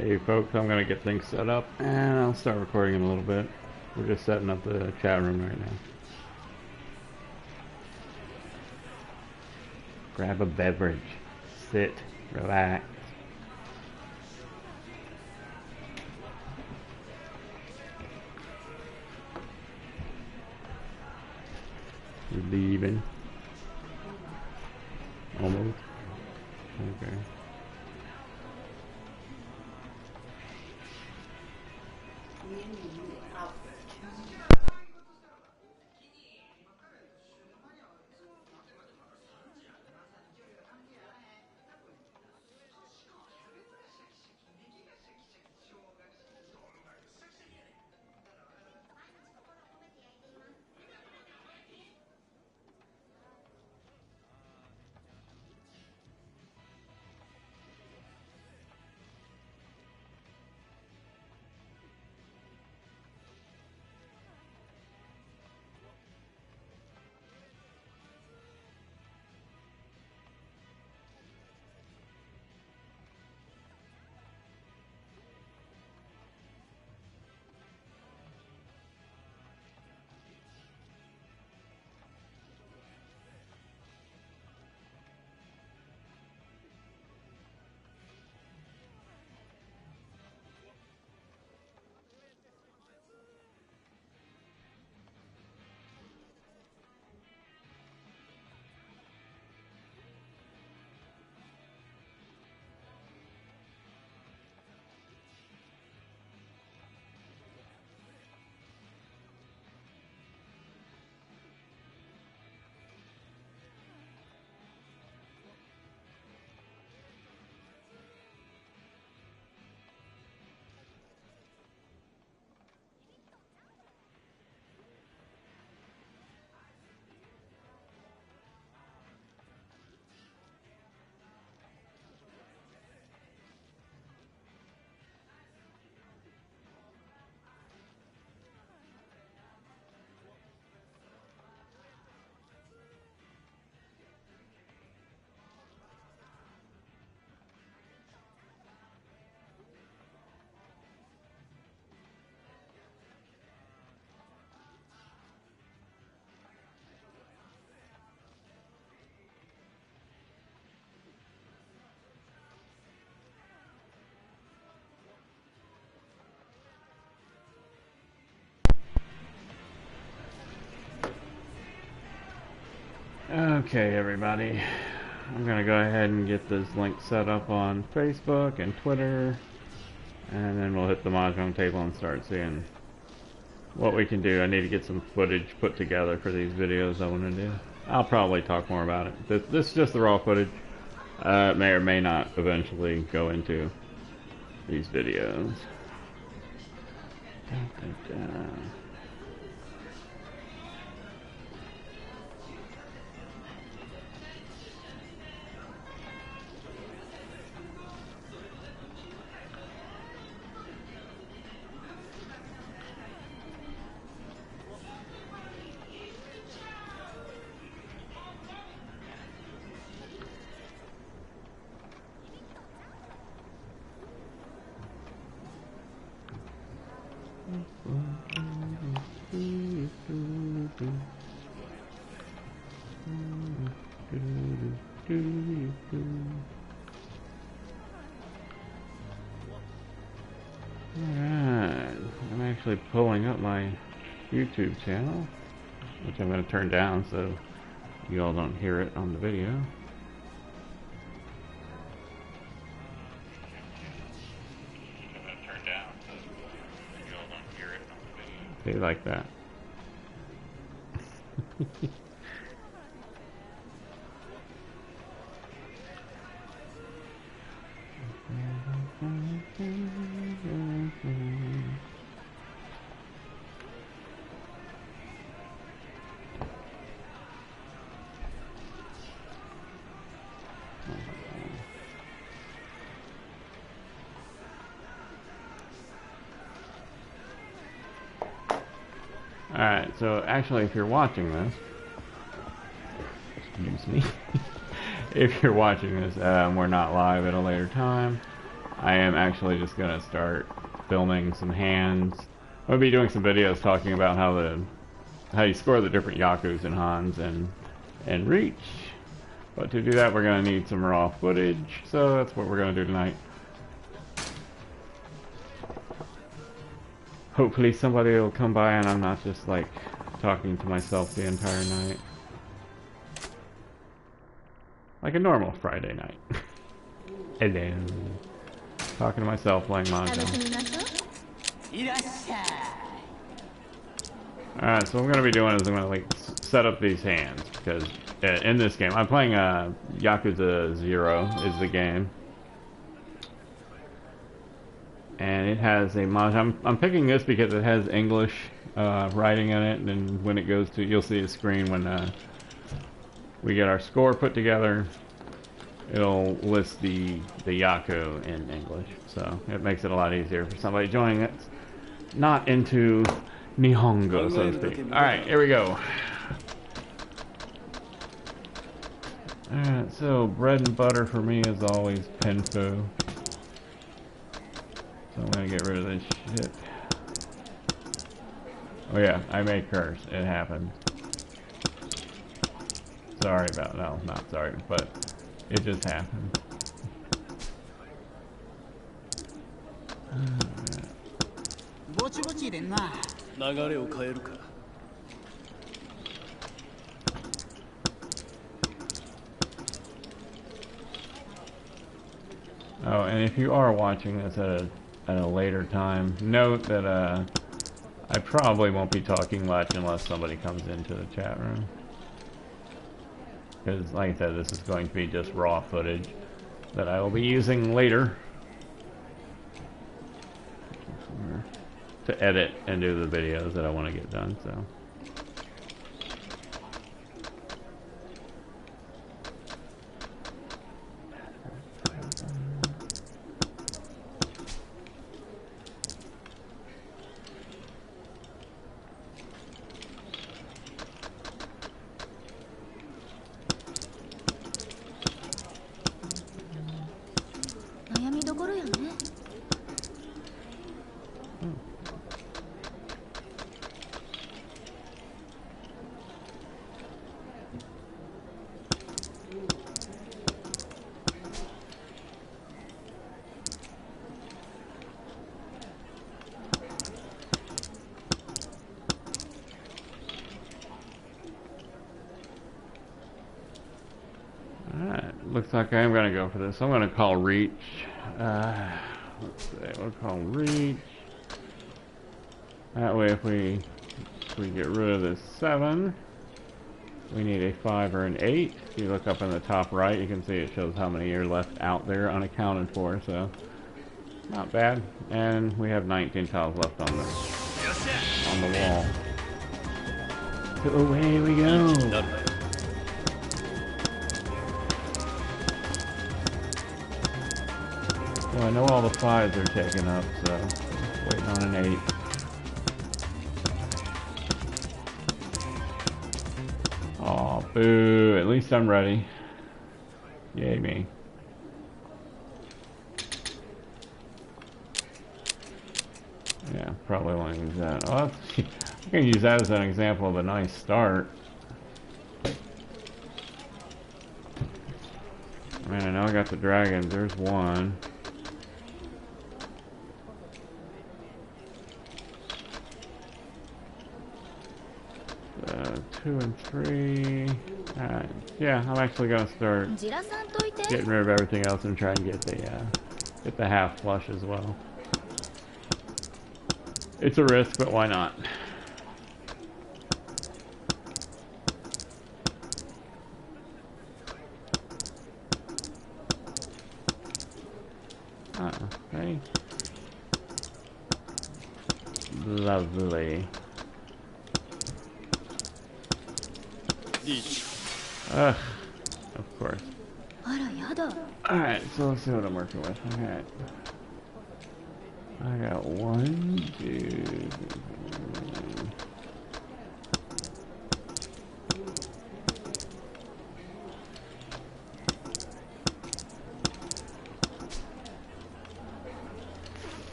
Hey folks, I'm gonna get things set up and I'll start recording in a little bit. We're just setting up the chat room right now. Grab a beverage, sit, relax. You leaving? Almost? Okay. Okay, everybody. I'm gonna go ahead and get this link set up on Facebook and Twitter, and then we'll hit the Mahjong table and start seeing what we can do. I need to get some footage put together for these videos I want to do. I'll probably talk more about it. This is just the raw footage. It may or may not eventually go into these videos. Da, da, da. Alright, I'm actually pulling up my YouTube channel, which I'm going to turn down so you all don't hear it on the video. They like that. Alright, so actually if you're watching this, excuse me, if you're watching this, we're not live at a later time. I am actually just gonna start filming some hands. I'll be doing some videos talking about how you score the different Yakus and Hans and Reach. But to do that, we're gonna need some raw footage, so that's what we're gonna do tonight. Hopefully somebody will come by and I'm not just like talking to myself the entire night. Like a normal Friday night. Hello. Talking to myself playing Mahjong. Alright, so what I'm going to be doing is I'm going to like set up these hands, because in this game, I'm playing Yakuza 0 is the game. And it has a Mahjong. I'm picking this because it has English writing in it, and then when it goes to, you'll see a screen when we get our score put together. It'll list the Yaku in English, so it makes it a lot easier for somebody joining that's not into Nihongo, so to speak. Alright, here we go. Alright, so bread and butter for me is always Penfu. So I'm gonna get rid of this shit. Oh yeah, I may curse. It happened. Sorry about, no, not sorry, but it just happened. Oh, and if you are watching this at a later time, note that I probably won't be talking much unless somebody comes into the chat room. Because, like I said, this is going to be just raw footage that I will be using later to edit and do the videos that I want to get done, so. Looks like I am going to go for this. I'm going to call Reach. Let's see, we'll call Reach. That way if we get rid of this 7, we need a 5 or an 8. If you look up in the top right, you can see it shows how many are left out there unaccounted for, so not bad. And we have 19 tiles left on the wall. So away we go. Well, I know all the 5s are taken up, so waiting on an 8. Aw, boo. At least I'm ready. Yay me. Yeah, probably want to use that. Oh, I can use that as an example of a nice start. Man, I know I got the dragons. There's one. 2 and 3. Yeah, I'm actually gonna start getting rid of everything else and try and get the half flush as well. It's a risk, but why not? Okay. Lovely. Ugh, of course. Alright, so let's see what I'm working with. Okay. I got 1, 2, 3.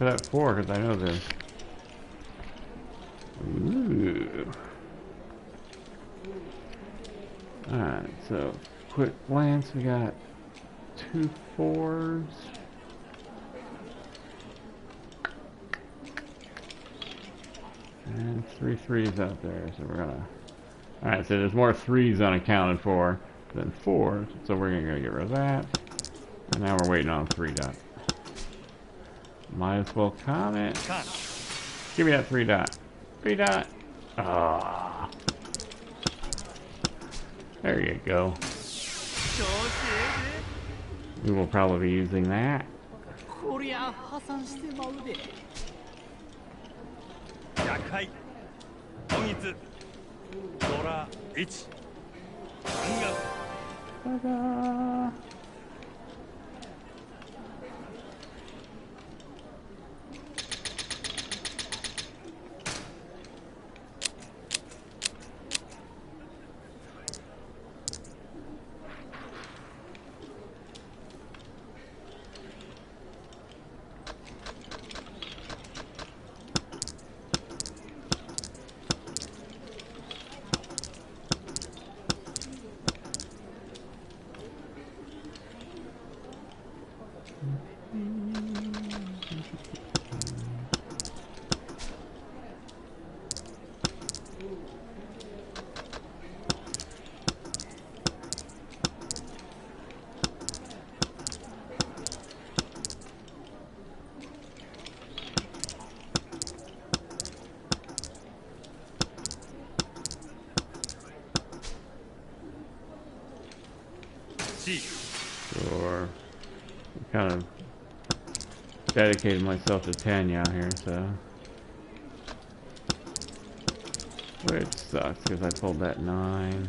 for that 4 because I know the. Ooh. Alright, so quick glance, we got 2 4s. And 3 3s out there, so we're gonna. Alright, so there's more 3s unaccounted for than 4s, so we're gonna get rid of that. And now we're waiting on 3 dot. Might as well comment. Give me that 3 dot. 3 dot. Ah. There you go. We will probably be using that. Ta-da. Sure. Kind of dedicated myself to Tanya out here, so. Which sucks because I pulled that 9.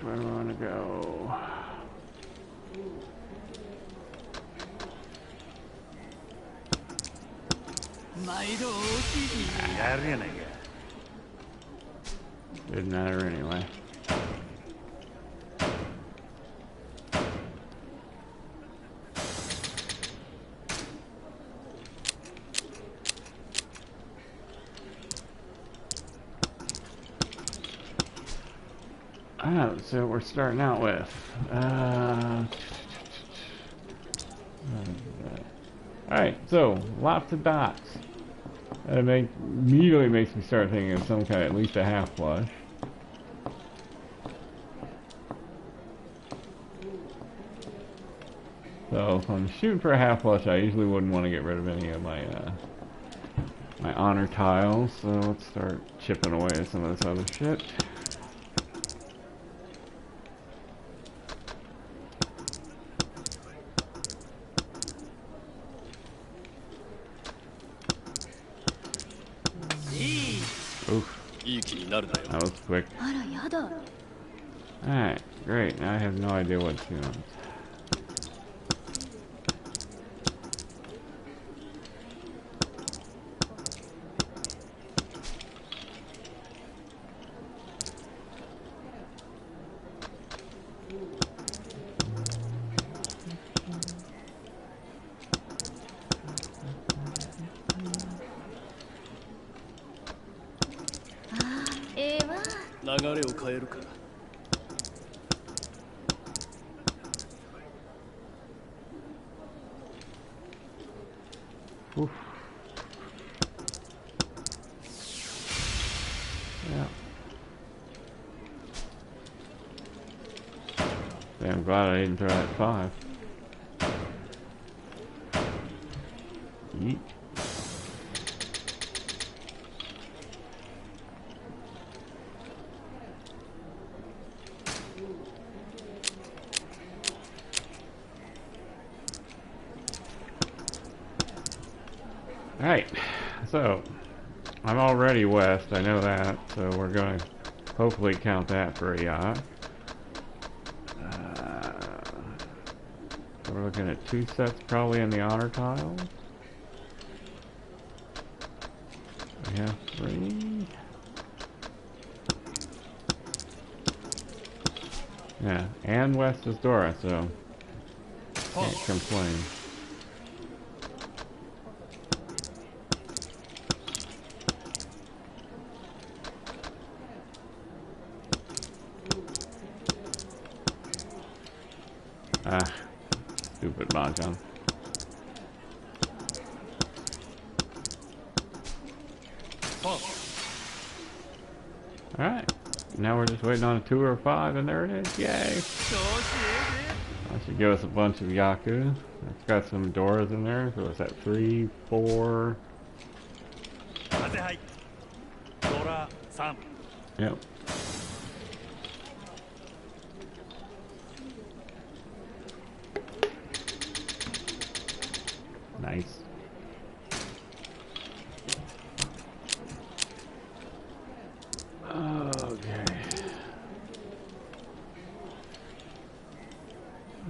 Where do I want to go? Didn't matter anyway. Oh, so we're starting out with. Alright, so lots of dots. That immediately makes me start thinking of some kind of at least a half flush. So if I'm shooting for a half flush, I usually wouldn't want to get rid of any of my my honor tiles. So let's start chipping away at some of this other shit. Oof. That was quick. Alright, great. Now I have no idea what to do. Oof. Yeah. Yeah, I'm glad I didn't throw that 5. Yeet. Alright, so I'm already west, I know that, so we're going to hopefully count that for a yacht. We're looking at 2 sets probably in the honor tile. We have 3. Yeah, and west is Dora, so can't complain. Ah, stupid Mahjong. Alright, now we're just waiting on a 2 or a 5, and there it is. Yay! That should give us a bunch of Yaku. It's got some Doras in there, so it's at 3, 4. Yep. Nice. Okay.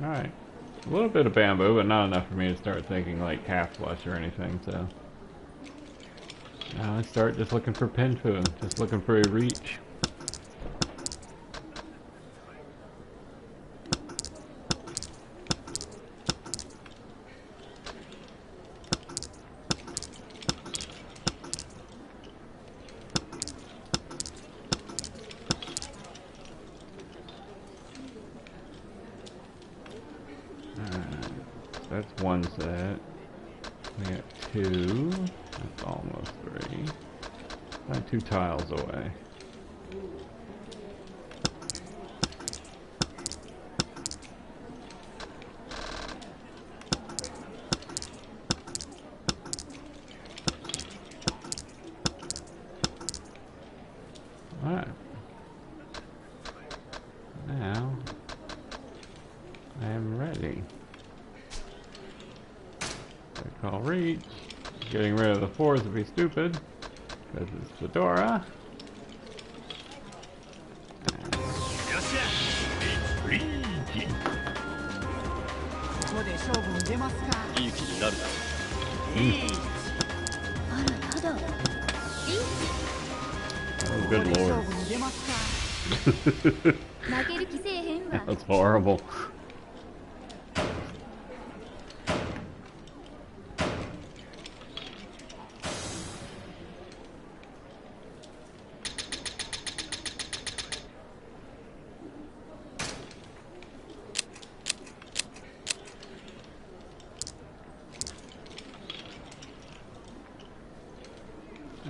Alright. A little bit of bamboo, but not enough for me to start thinking like half flush or anything, so. Now let's start just looking for Pinfu, just looking for a reach. That's 1 set. We got 2. That's almost 3. I'm 2 tiles away. Alright. Now, I am ready. I call reach. Getting rid of the 4s would be stupid, because it's Fedora. Oh, good lord. That's horrible.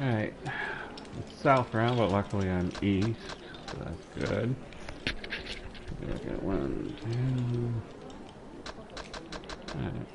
Alright, it's south round, but luckily I'm east, so that's good. Look at 1, 2. Alright.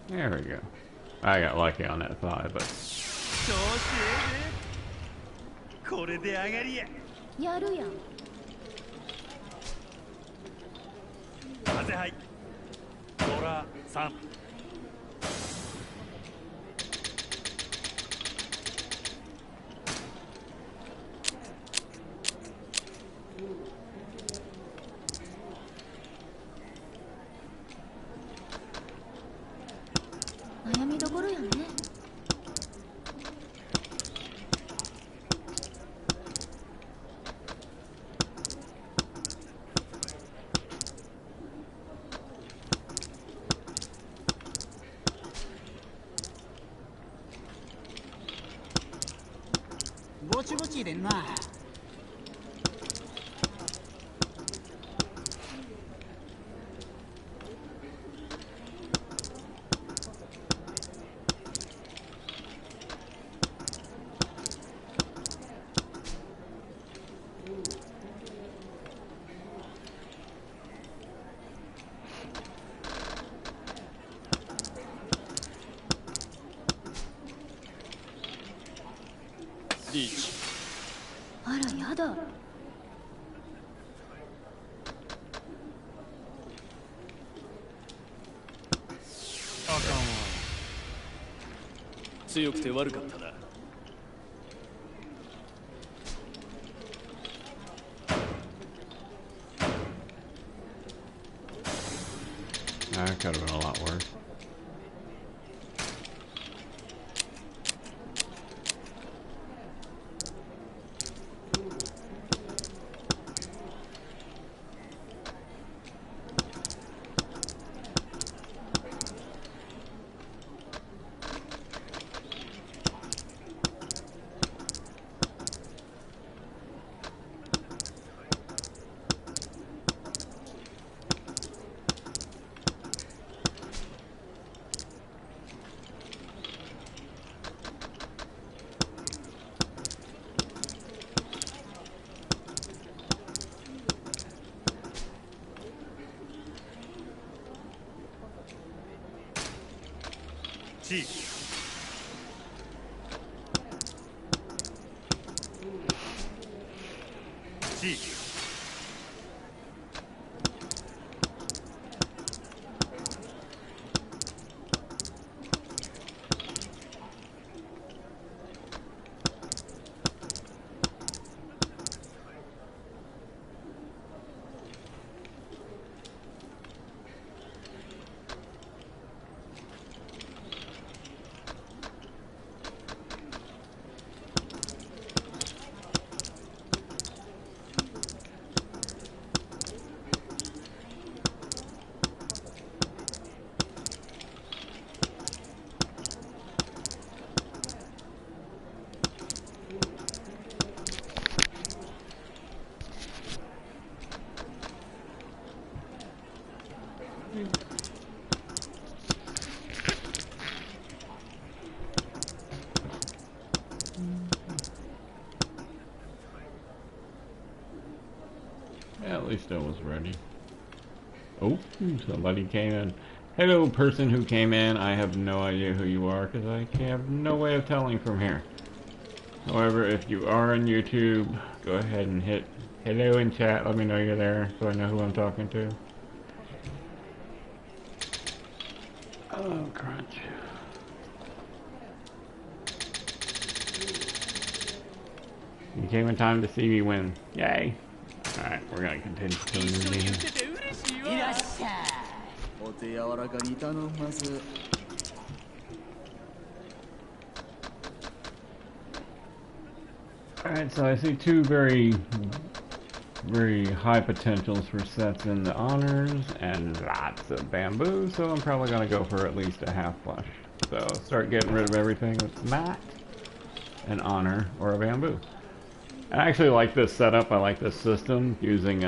There we go. I got lucky on that thigh, but... これで上がりや。やるやん。風はい。ドラ3。悩みどころやね。ぼちぼち入れんな。リーチ。あらやだ。あかんわ。強くて悪かったな。That could have been a lot worse. C。C。Yeah, at least I was ready. Oh, somebody came in. Hello, person who came in. I have no idea who you are because I have no way of telling from here. However, if you are on YouTube, go ahead and hit hello in chat. Let me know you're there so I know who I'm talking to. Oh, crunch. You came in time to see me win. Yay. Alright, we're gonna continue doing the game. いらっしゃい。お手柔らかに頼んます。Alright, so I see two very high potentials for sets in the honors and lots of bamboo, so I'm probably gonna go for at least a half flush. So start getting rid of everything that's mat, an honor, or a bamboo. I actually like this setup. I like this system using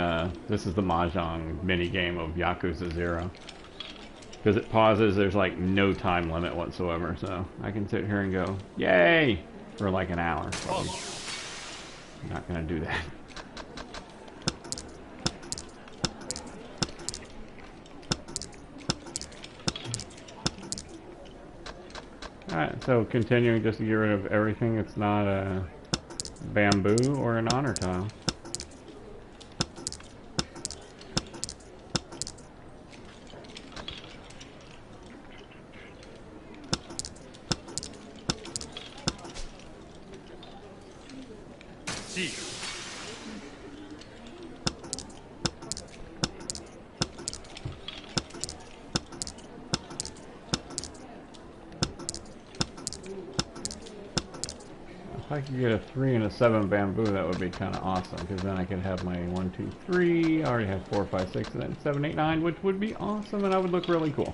this is the Mahjong mini game of Yakuza 0. Because it pauses, there's like no time limit whatsoever, so I can sit here and go, yay, for like an hour. I'm not gonna do that. Alright, so continuing just to get rid of everything that's not a bamboo or an honor tile. C. If I could get a 3 and a 7 bamboo, that would be kind of awesome, because then I could have my 1, 2, 3. I already have 4, 5, 6, and then 7, 8, 9, which would be awesome, and I would look really cool.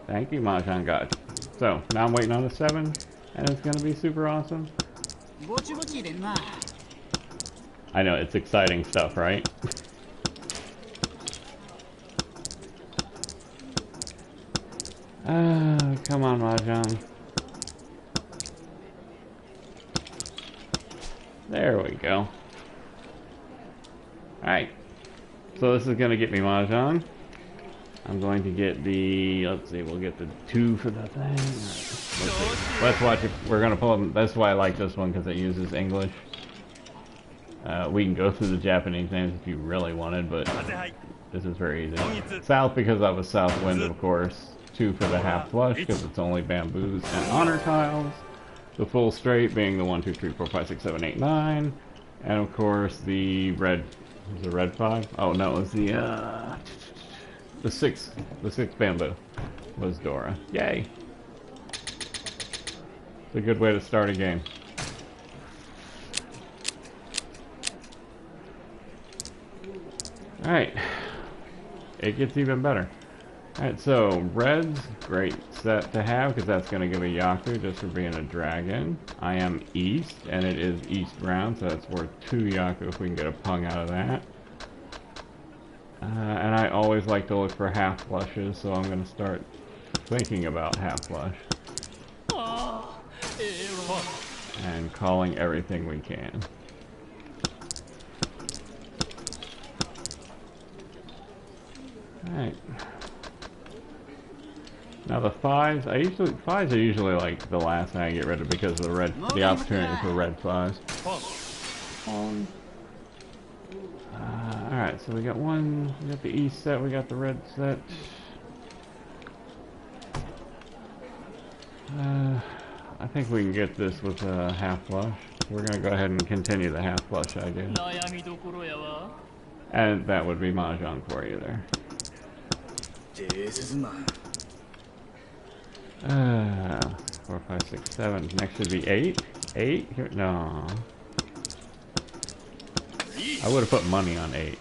Thank you, Mahjong God. So, now I'm waiting on a 7, and it's going to be super awesome. I know, it's exciting stuff, right? Come on, Mahjong. There we go. Alright. So this is going to get me Mahjong. I'm going to get the, let's see, we'll get the 2 for the thing. Let's watch it. We're going to pull them. That's why I like this one, because it uses English. We can go through the Japanese names if you really wanted, but this is very easy. South, because I was South Wind, of course. 2 for the half flush, because it's only bamboos and honor tiles. The full straight being the 1, 2, 3, 4, 5, 6, 7, 8, 9. And of course the red, was the red 5? Oh no, it was the 6 bamboo was Dora. Yay! It's a good way to start a game. Alright. It gets even better. Alright, so red's great set to have, because that's going to give a Yaku just for being a dragon. I am east, and it is east round, so that's worth 2 Yaku if we can get a pung out of that. And I always like to look for half flushes, so I'm going to start thinking about half flush. And calling everything we can. Alright. Now the 5s, fives are usually like the last thing I get rid of because of the opportunity for red 5s. Alright, so we got the east set, we got the red set. I think we can get this with a half flush. We're gonna go ahead and continue the half flush idea. And that would be Mahjong for you there. 4, 5, 6, 7. Next should be 8. 8? Here, no. I would have put money on 8.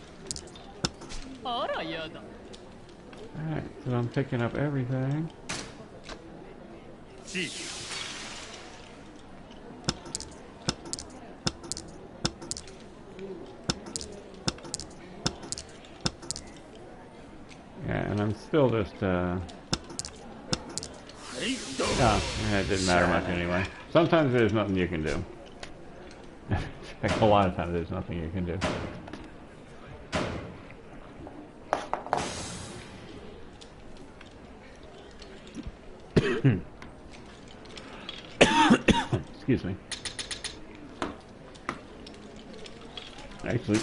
Alright, so I'm picking up everything. Yeah, and I'm still just, yeah, it didn't matter much anyway. Sometimes there's nothing you can do. A lot of times there's nothing you can do. Excuse me. Actually,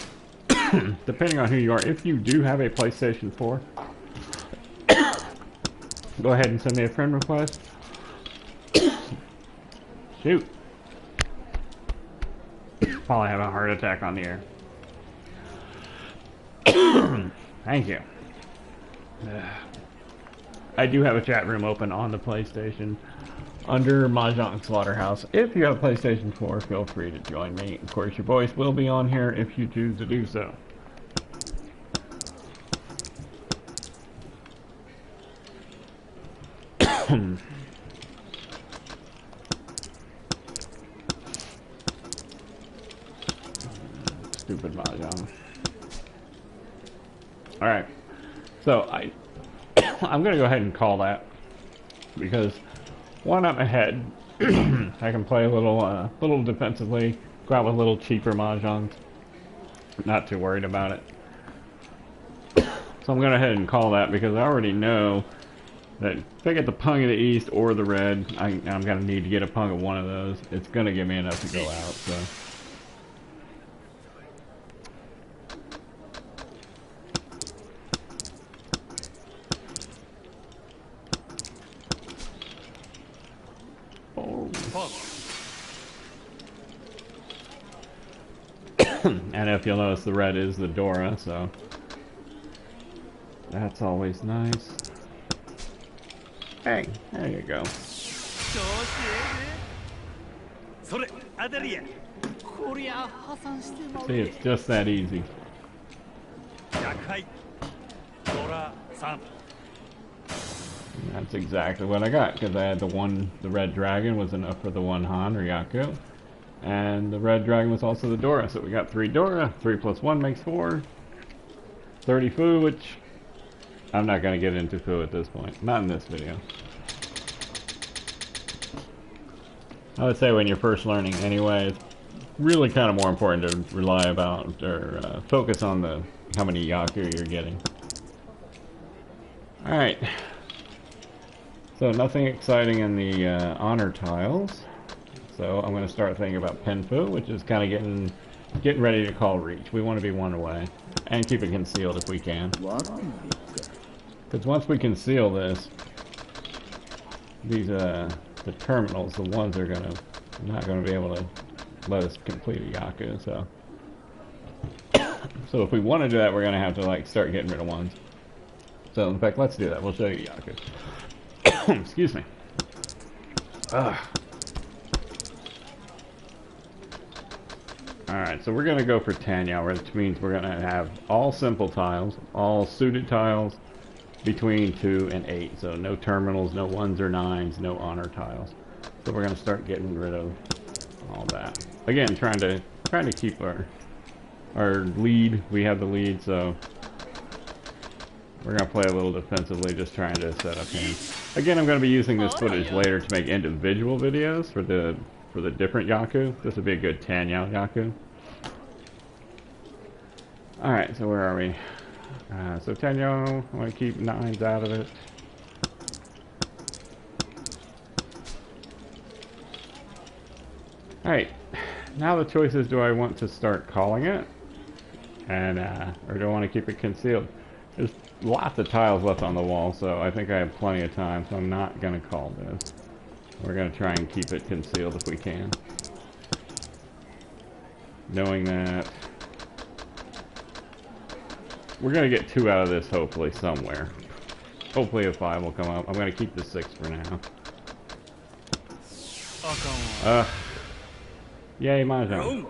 depending on who you are, if you do have a PlayStation 4, go ahead and send me a friend request. Shoot. Probably have a heart attack on the air. Thank you. I do have a chat room open on the PlayStation under Mahjong Slaughterhouse. If you have a PlayStation 4, feel free to join me. Of course, your voice will be on here if you choose to do so. Stupid Mahjong. Alright. So, I'm going to go ahead and call that. Because, one, I'm ahead. I can play a little defensively. Go out with a little cheaper Mahjongs. Not too worried about it. So I'm going to go ahead and call that because I already know that if I get the pung of the east or the red, I'm going to need to get a pung of one of those. It's going to give me enough to go out, so. And if you'll notice, the red is the Dora, so that's always nice. Hey, there you go. See, it's just that easy. That's exactly what I got, because I had the red dragon was enough for the one Han or Yaku. And the red dragon was also the Dora, so we got 3 Dora. 3 plus 1 makes 4. 30 Fu, which I'm not going to get into Fu at this point. Not in this video. I would say when you're first learning anyway, it's really kind of more important to rely about or focus on how many Yaku you're getting. Alright. So nothing exciting in the honor tiles. So I'm going to start thinking about Penfu, which is kind of getting ready to call reach. We want to be 1 away and keep it concealed if we can. Because once we conceal this, these the terminals, the ones are not going to be able to let us complete a Yaku. So if we want to do that, we're going to have to like start getting rid of ones. So in fact, let's do that. We'll show you Yaku. Excuse me. Ugh. Alright, so we're going to go for Tanya, which means we're going to have all simple tiles, all suited tiles between 2 and 8. So no terminals, no 1s or 9s, no honor tiles. So we're going to start getting rid of all that. Again, trying to keep our lead. We have the lead, so we're going to play a little defensively, just trying to set up hands. Again, I'm going to be using this footage later to make individual videos for the different Yaku. This would be a good Tanya Yaku. Alright, so where are we? So Tanya, I want to keep 9s out of it. Alright, now the choice is, do I want to start calling it? And, or do I want to keep it concealed? There's lots of tiles left on the wall, so I think I have plenty of time, so I'm not going to call this. We're going to try and keep it concealed if we can. Knowing that we're going to get 2 out of this, hopefully, somewhere. Hopefully a 5 will come up. I'm going to keep the 6 for now. Yay, Mahjong.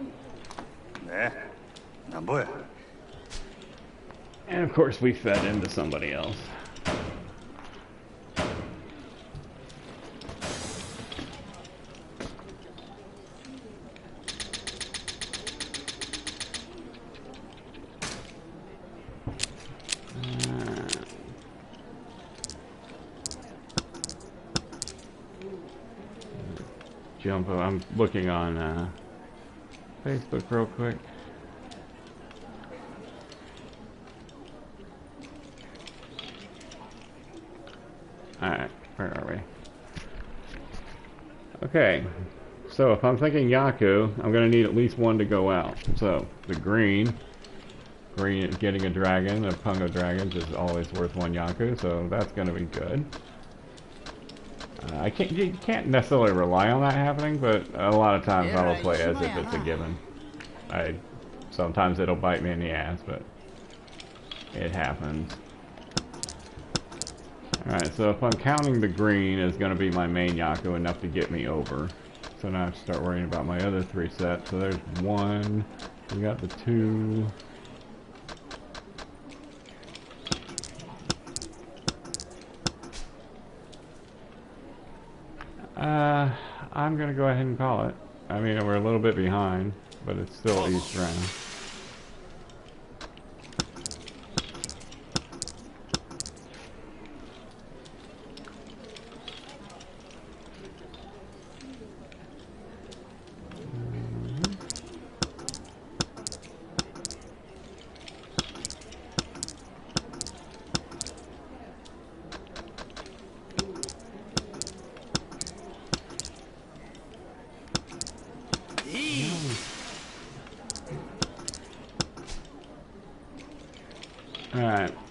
And of course we fed into somebody else. I'm looking on Facebook real quick. Alright, where are we? Okay, so if I'm thinking Yaku, I'm going to need at least 1 to go out. So, the green getting a dragon, a pung of dragons is always worth 1 Yaku, so that's going to be good. You can't necessarily rely on that happening, but a lot of times I will play as if it's a given. Sometimes it'll bite me in the ass, but it happens. Alright, so if I'm counting the green as going to be my main Yaku, enough to get me over. So now I have to start worrying about my other 3 sets. So there's 1, we got the 2. I'm going to go ahead and call it. I mean, we're a little bit behind, but it's still East round.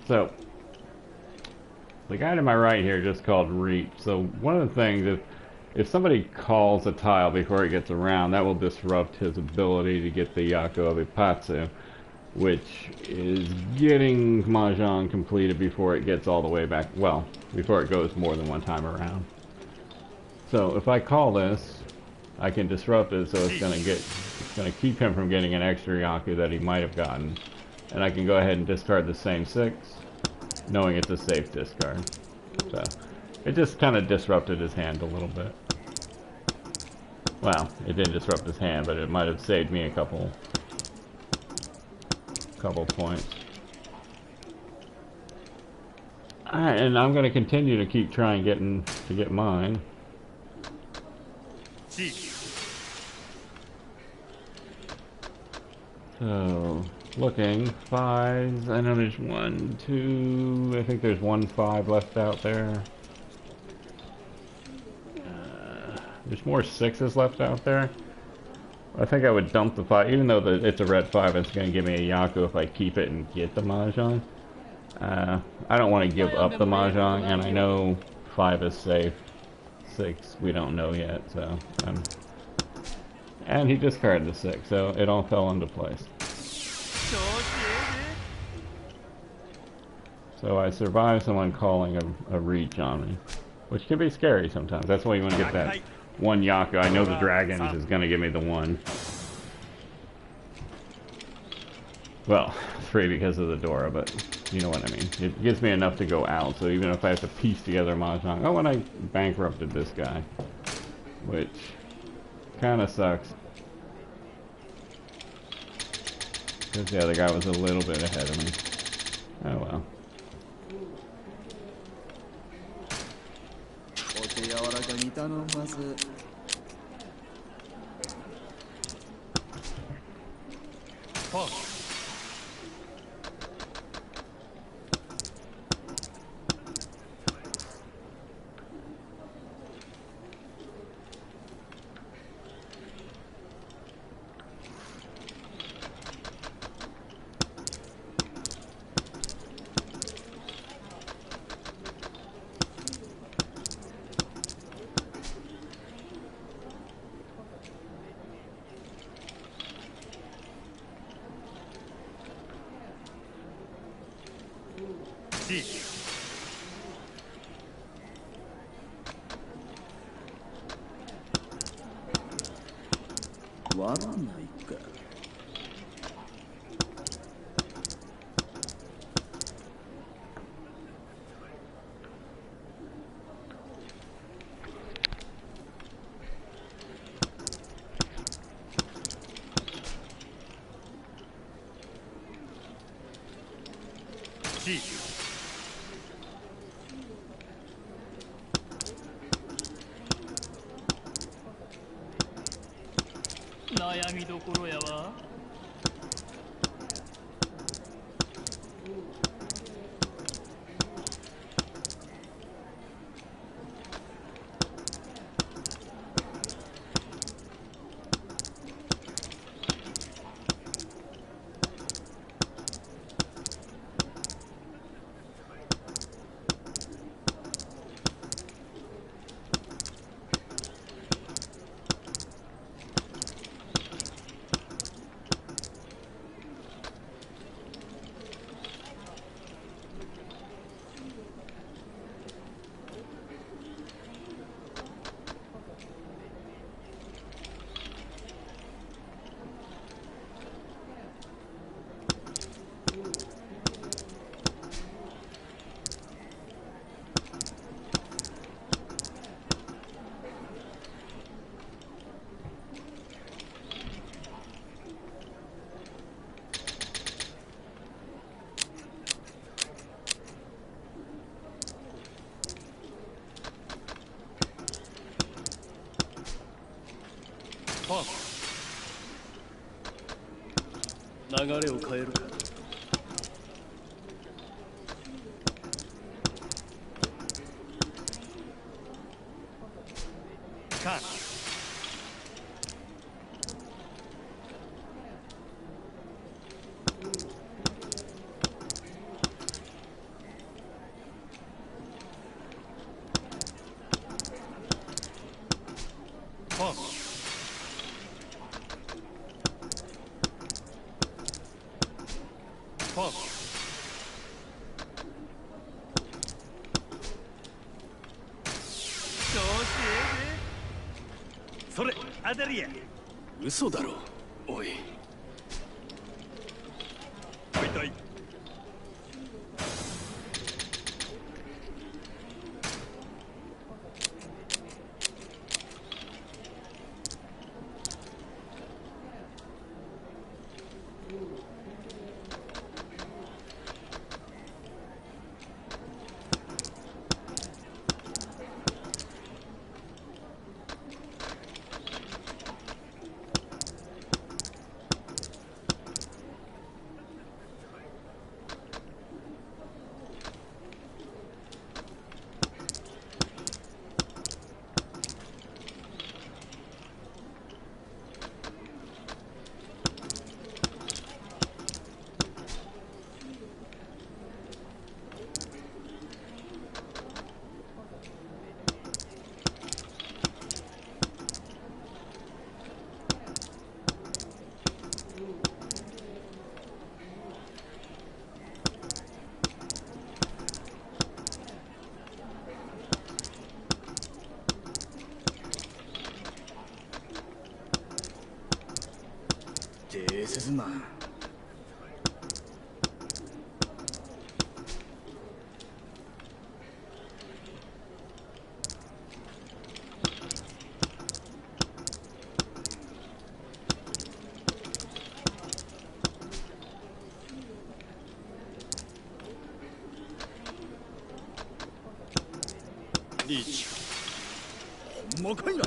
So, the guy to my right here just called reach. So one of the things, if somebody calls a tile before it gets around, that will disrupt his ability to get the Yaku of Ipatsu, which is getting Mahjong completed before it gets all the way back, well, before it goes more than one time around. So if I call this, I can disrupt it, so it's gonna keep him from getting an extra Yaku that he might have gotten. And I can go ahead and discard the same 6, knowing it's a safe discard. So, it just kind of disrupted his hand a little bit. Well, it didn't disrupt his hand, but it might have saved me a couple points. Alright, and I'm going to continue to keep trying to get mine. So, looking, 5s, I know there's 1, 2, I think there's 1 5 left out there. There's more 6s left out there. I think I would dump the 5, even though it's a red 5, it's going to give me a Yaku if I keep it and get the Mahjong. I don't want to give up the Mahjong, and I know 5 is safe. 6, we don't know yet, so... and he discarded the 6, so it all fell into place. So I survived someone calling a reach on me, which can be scary sometimes. That's why you want to get that 1 Yaku. I know the dragons is going to give me the 1. Well, 3 because of the Dora, but you know what I mean. It gives me enough to go out, so even if I have to piece together Mahjong... Oh, and I bankrupted this guy, which kind of sucks. Because the other guy was a little bit ahead of me. Oh well. ポンポン調子ええでそれ当たりや嘘だろおい。おいといThis is mine. リーチ。ほんまかいな。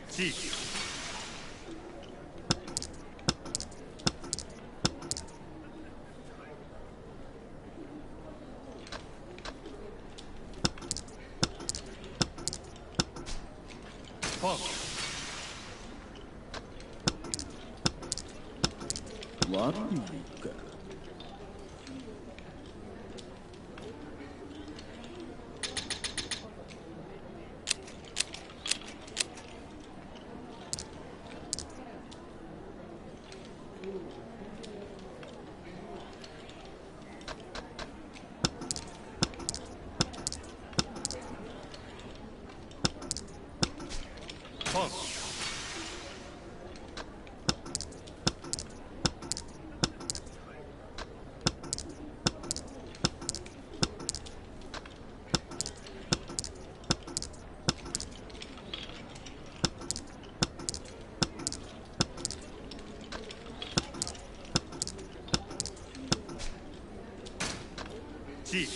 C ポン悪いか。ポンC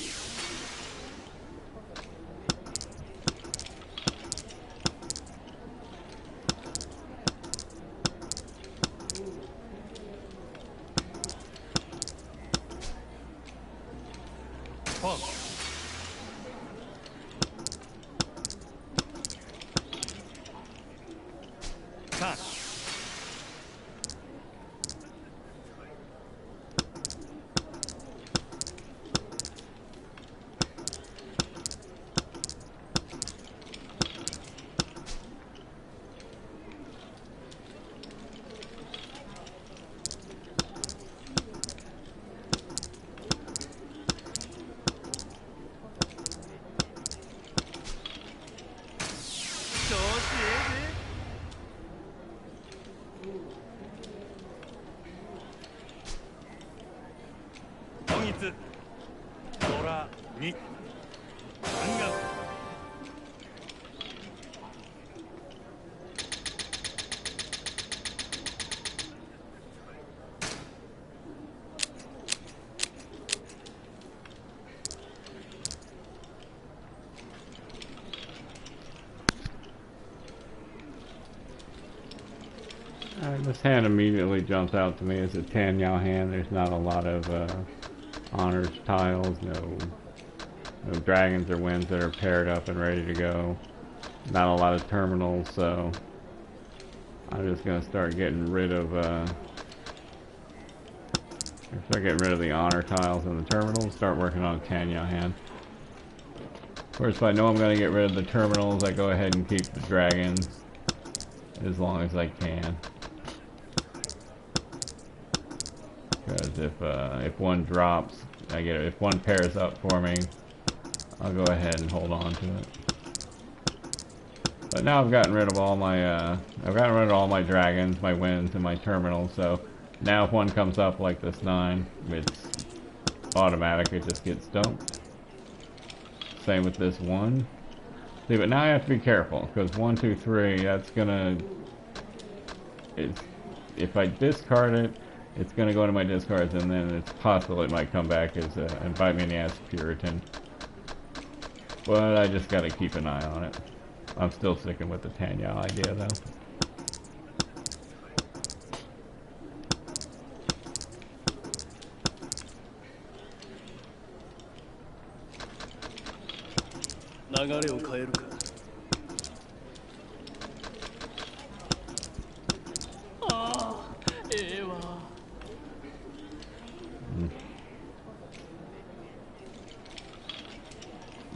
ポン3調子ええで本一ドラ23がThis hand immediately jumps out to me as a 10 Yao hand. There's not a lot of honors tiles, no dragons or winds that are paired up and ready to go. Not a lot of terminals, so I'm just gonna start getting rid of the honor tiles in the terminals, start working on Tanya hand. Of course, if I know I'm gonna get rid of the terminals, I go ahead and keep the dragons as long as I can. Because if one drops, I get it. If one pairs up for me, I'll go ahead and hold on to it. But now I've gotten rid of all my dragons, my winds, and my terminals. So now if one comes up like this 9, it's automatic. It just gets dumped. Same with this 1. See, but now I have to be careful because 1, 2, 3. That's gonna. If I discard it, it's gonna go into my discards, and then it's possible it might come back as and bite me in the ass, Puritan. But I just gotta keep an eye on it. I'm still sticking with the Tanya idea, though.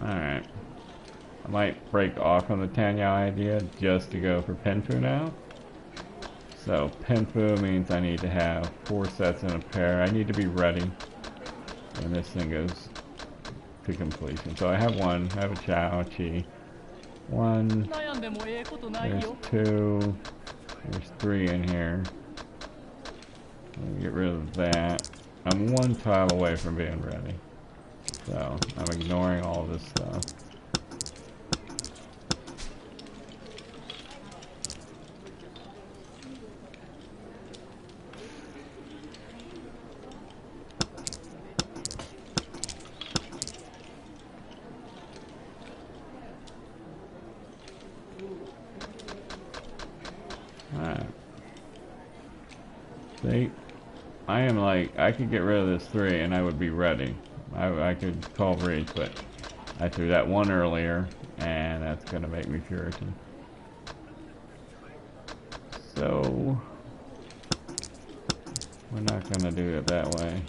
Alright. I might break off on the Tanya idea just to go for Penfu now. So Penfu means I need to have 4 sets in a pair. I need to be ready when this thing goes to completion. So I have 1, I have a Chao Chi. 1, there's 2, there's 3 in here. Let me get rid of that. I'm 1 tile away from being ready. So I'm ignoring all this stuff. Alright. See? I am like, I could get rid of this 3 and I would be ready. I could call breach, but I threw that 1 earlier, and that's going to make me Puritan. So, we're not going to do it that way.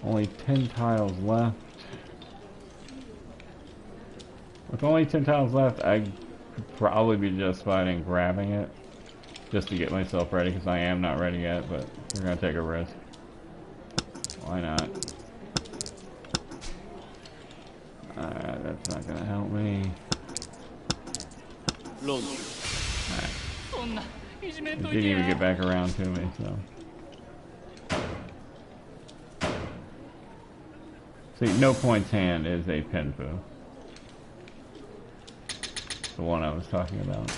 Only 10 tiles left. With only 10 tiles left, I could probably be justified in grabbing it. Just to get myself ready, because I am not ready yet, but we're going to take a risk. Why not? That's not going to help me. Alright. It didn't even get back around to me, so. See, no points hand is a Penfu. The one I was talking about.